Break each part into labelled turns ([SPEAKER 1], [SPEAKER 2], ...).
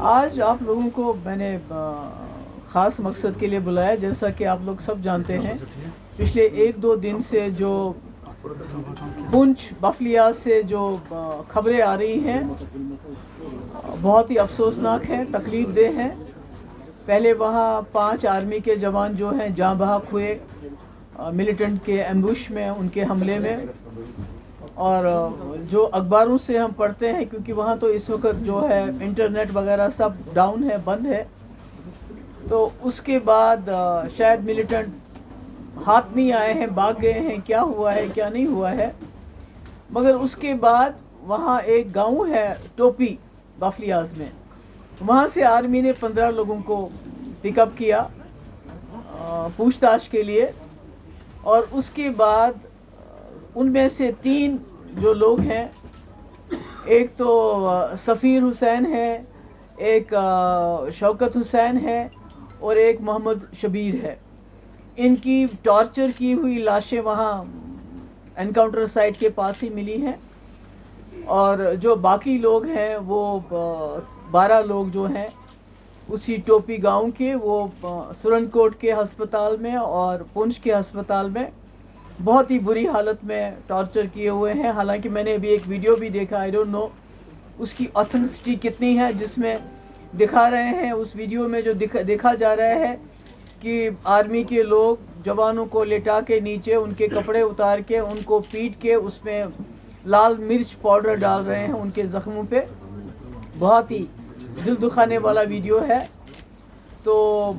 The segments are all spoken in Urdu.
[SPEAKER 1] آج آپ لوگوں کو میں نے خاص مقصد کے لیے بلایا. جیسا کہ آپ لوگ سب جانتے ہیں پچھلے 1-2 دن سے جو پونچھ بفلیاز سے جو خبریں آ رہی ہیں بہت ہی افسوسناک ہیں, تکلیف دہ ہیں. پہلے وہاں 5 آرمی کے جوان جو ہیں جاں بحق ہوئے ملیٹنٹ کے ایمبوش میں, ان کے حملے میں. اور جو اخباروں سے ہم پڑھتے ہیں, کیونکہ وہاں تو اس وقت جو ہے انٹرنیٹ وغیرہ سب ڈاؤن ہے, بند ہے, تو اس کے بعد شاید ملیٹنٹ ہاتھ نہیں آئے ہیں, بھاگ گئے ہیں, کیا ہوا ہے کیا نہیں ہوا ہے. مگر اس کے بعد وہاں ایک گاؤں ہے ٹوپی بفلیاز میں, وہاں سے آرمی نے 15 لوگوں کو پک اپ کیا پوچھ تاچھ کے لیے. اور اس کے بعد ان میں سے 3 جو لوگ ہیں, ایک تو سفیر حسین ہے, ایک شوکت حسین ہے, اور ایک محمد شبیر ہے. ان کی ٹارچر کی ہوئی لاشیں وہاں انکاؤنٹر سائٹ کے پاس ہی ملی ہیں. اور جو باقی لوگ ہیں وہ 12 لوگ جو ہیں اسی ٹوپی گاؤں کے, وہ سرن کوٹ کے ہسپتال میں اور پونچھ کے ہسپتال میں بہت ہی بری حالت میں ٹارچر کیے ہوئے ہیں. حالانکہ میں نے ابھی ایک ویڈیو بھی دیکھا, آئی ڈونٹ نو اس کی اوتھینسٹی کتنی ہے, جس میں دکھا رہے ہیں, اس ویڈیو میں جو دیکھا جا رہا ہے کہ آرمی کے لوگ جوانوں کو لٹا کے نیچے ان کے کپڑے اتار کے ان کو پیٹ کے اس میں لال مرچ پاؤڈر ڈال رہے ہیں ان کے زخموں پہ. بہت ہی دل دکھانے والا ویڈیو ہے. تو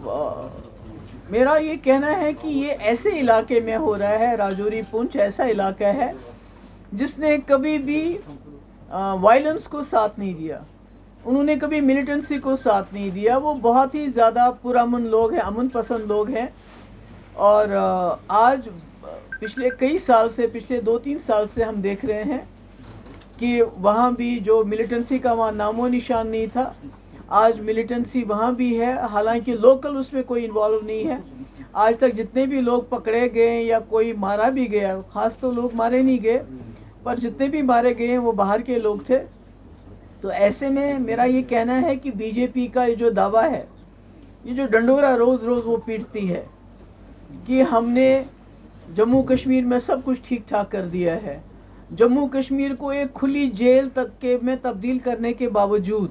[SPEAKER 1] میرا یہ کہنا ہے کہ یہ ایسے علاقے میں ہو رہا ہے, راجوری پونچھ ایسا علاقہ ہے جس نے کبھی بھی وائلنس کو ساتھ نہیں دیا, انہوں نے کبھی ملیٹنسی کو ساتھ نہیں دیا. وہ بہت ہی زیادہ پرامن لوگ ہیں, امن پسند لوگ ہیں. اور آج پچھلے کئی سال سے, پچھلے 2-3 سال سے ہم دیکھ رہے ہیں کہ وہاں بھی جو ملیٹنسی کا وہاں نام و نشان نہیں تھا, آج ملیٹنسی وہاں بھی ہے. حالانکہ لوکل اس میں کوئی انوالو نہیں ہے. آج تک جتنے بھی لوگ پکڑے گئے یا کوئی مارا بھی گیا, خاص تو لوگ مارے نہیں گئے, پر جتنے بھی مارے گئے ہیں وہ باہر کے لوگ تھے. تو ایسے میں میرا یہ کہنا ہے کہ بی جے پی کا یہ جو دعویٰ ہے, یہ جو ڈنڈورا روز روز وہ پیٹتی ہے کہ ہم نے جموں کشمیر میں سب کچھ ٹھیک ٹھاک کر دیا ہے, جموں کشمیر کو ایک کھلی جیل تک کے میں تبدیل کرنے کے باوجود,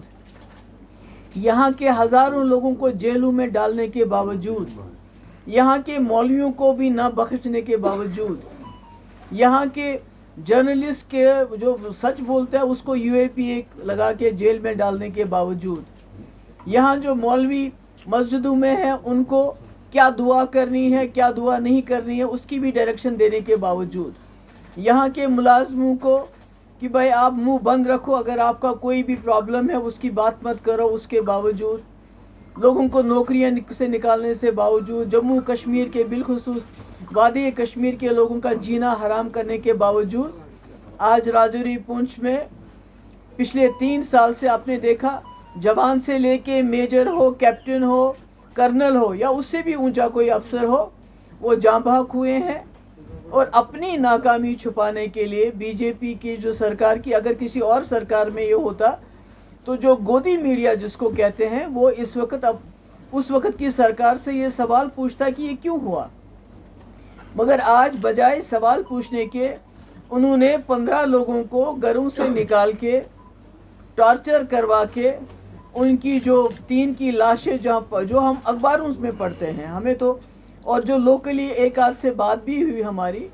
[SPEAKER 1] یہاں کے ہزاروں لوگوں کو جیلوں میں ڈالنے کے باوجود, یہاں کے مولویوں کو بھی نہ بخشنے کے باوجود, یہاں کے جرنلسٹ کے جو سچ بولتے ہیں اس کو UAP لگا کے جیل میں ڈالنے کے باوجود, یہاں جو مولوی مسجدوں میں ہیں ان کو کیا دعا کرنی ہے کیا دعا نہیں کرنی ہے اس کی بھی ڈائریکشن دینے کے باوجود, یہاں کے ملازموں کو کہ بھائی آپ منہ بند رکھو, اگر آپ کا کوئی بھی پرابلم ہے اس کی بات مت کرو, اس کے باوجود لوگوں کو نوکریاں سے نکالنے سے باوجود, جموں کشمیر کے بالخصوص وادی کشمیر کے لوگوں کا جینا حرام کرنے کے باوجود, آج راجوری پونچھ میں پچھلے 3 سال سے آپ نے دیکھا جوان سے لے کے میجر ہو, کیپٹن ہو, کرنل ہو یا اس سے بھی اونچا کوئی افسر ہو, وہ جاں بحق ہوئے ہیں. اور اپنی ناکامی چھپانے کے لیے بی جے پی کی جو سرکار کی, اگر کسی اور سرکار میں یہ ہوتا تو جو گودی میڈیا جس کو کہتے ہیں وہ اس وقت اس وقت کی سرکار سے یہ سوال پوچھتا کہ یہ کیوں ہوا. مگر آج بجائے سوال پوچھنے کے انہوں نے 15 لوگوں کو گھروں سے نکال کے ٹارچر کروا کے ان کی جو 3 کی لاشیں جو ہم اخباروں میں پڑھتے ہیں, ہمیں تو, اور جو لوکلی ایک آدھ سے بات بھی ہوئی ہماری,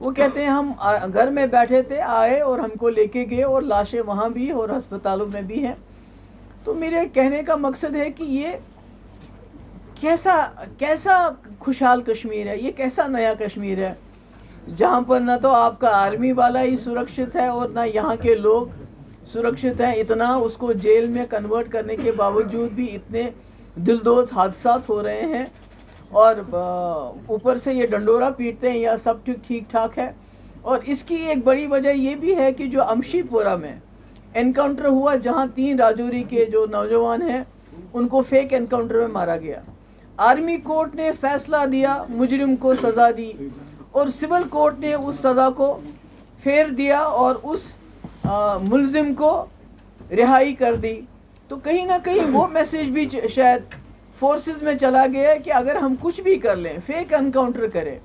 [SPEAKER 1] وہ کہتے ہیں ہم گھر میں بیٹھے تھے, آئے اور ہم کو لے کے گئے اور لاشیں وہاں بھی اور ہسپتالوں میں بھی ہیں. تو میرے کہنے کا مقصد ہے کہ یہ کیسا خوشحال کشمیر ہے, یہ کیسا نیا کشمیر ہے جہاں پر نہ تو آپ کا آرمی والا ہی سرکشت ہے اور نہ یہاں کے لوگ سرکشت ہیں. اتنا اس کو جیل میں کنورٹ کرنے کے باوجود بھی اتنے دلدوز حادثات ہو رہے ہیں, اور اوپر سے یہ ڈنڈورا پیٹتے ہیں یا سب ٹھیک ٹھاک ہے. اور اس کی ایک بڑی وجہ یہ بھی ہے کہ جو امشی پورہ میں انکاؤنٹر ہوا, جہاں 3 راجوری کے جو نوجوان ہیں ان کو فیک انکاؤنٹر میں مارا گیا. آرمی کورٹ نے فیصلہ دیا، مجرم کو سزا دی، اور سول کورٹ نے اس سزا کو پھیر دیا اور اس ملزم کو رہائی کر دی، تو کہیں نہ کہیں وہ میسیج بھی شاید فورسز میں چلا گیا ہے کہ اگر ہم کچھ بھی کر لیں، فیک انکاؤنٹر کریں،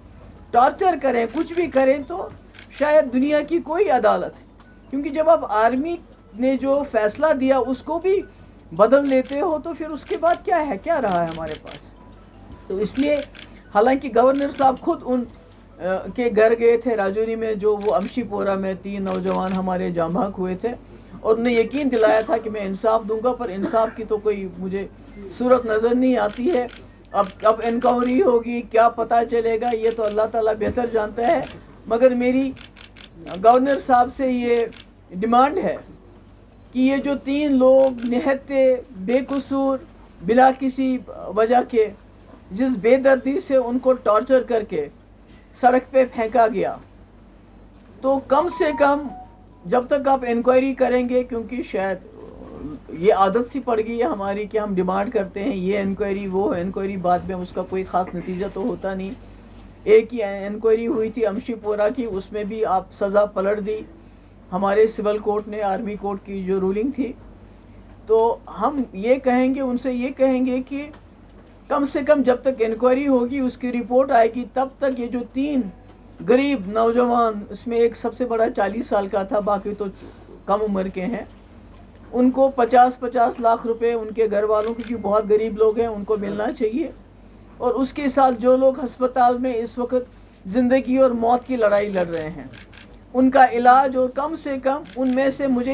[SPEAKER 1] ٹارچر کریں، کچھ بھی کریں، تو شاید دنیا کی کوئی عدالت، کیونکہ جب آپ آرمی نے جو فیصلہ دیا اس کو بھی بدل لیتے ہو تو پھر اس کے بعد کیا ہے، کیا رہا ہے ہمارے پاس؟ تو اس لیے حالانکہ گورنر صاحب خود ان کے گھر گئے تھے راجوری میں، جو وہ امشی پورہ میں 3 نوجوان ہمارے جاں بحق ہوئے تھے، اور انہیں یقین دلایا تھا کہ میں انصاف دوں گا، پر انصاف کی تو کوئی مجھے صورت نظر نہیں آتی ہے۔ اب انکوائری ہوگی، کیا پتہ چلے گا، یہ تو اللہ تعالیٰ بہتر جانتا ہے، مگر میری گورنر صاحب سے یہ ڈیمانڈ ہے کہ یہ جو 3 لوگ نہتے بے قصور بلا کسی وجہ کے جس بے دردی سے ان کو ٹارچر کر کے سڑک پہ پھینکا گیا، تو کم سے کم جب تک آپ انکوائری کریں گے، کیونکہ شاید یہ عادت سی پڑ گئی ہے ہماری کہ ہم ڈیمانڈ کرتے ہیں یہ انکوائری وہ انکوائری، بعد میں اس کا کوئی خاص نتیجہ تو ہوتا نہیں۔ ایک ہی انکوائری ہوئی تھی امشی پورہ کی، اس میں بھی آپ سزا پلٹ دی ہمارے سول کورٹ نے، آرمی کورٹ کی جو رولنگ تھی۔ تو ہم یہ کہیں گے، ان سے یہ کہیں گے کہ کم سے کم جب تک انکوائری ہوگی، اس کی رپورٹ آئے گی، تب تک یہ جو 3 غریب نوجوان، اس میں ایک سب سے بڑا 40 سال کا تھا، باقی تو کم عمر کے ہیں، ان کو 50-50 لاکھ روپے ان کے گھر والوں، کیونکہ بہت غریب لوگ ہیں، ان کو ملنا چاہیے۔ اور اس کے ساتھ جو لوگ ہسپتال میں اس وقت زندگی اور موت کی لڑائی لڑ رہے ہیں، ان کا علاج، اور کم سے کم ان میں سے مجھے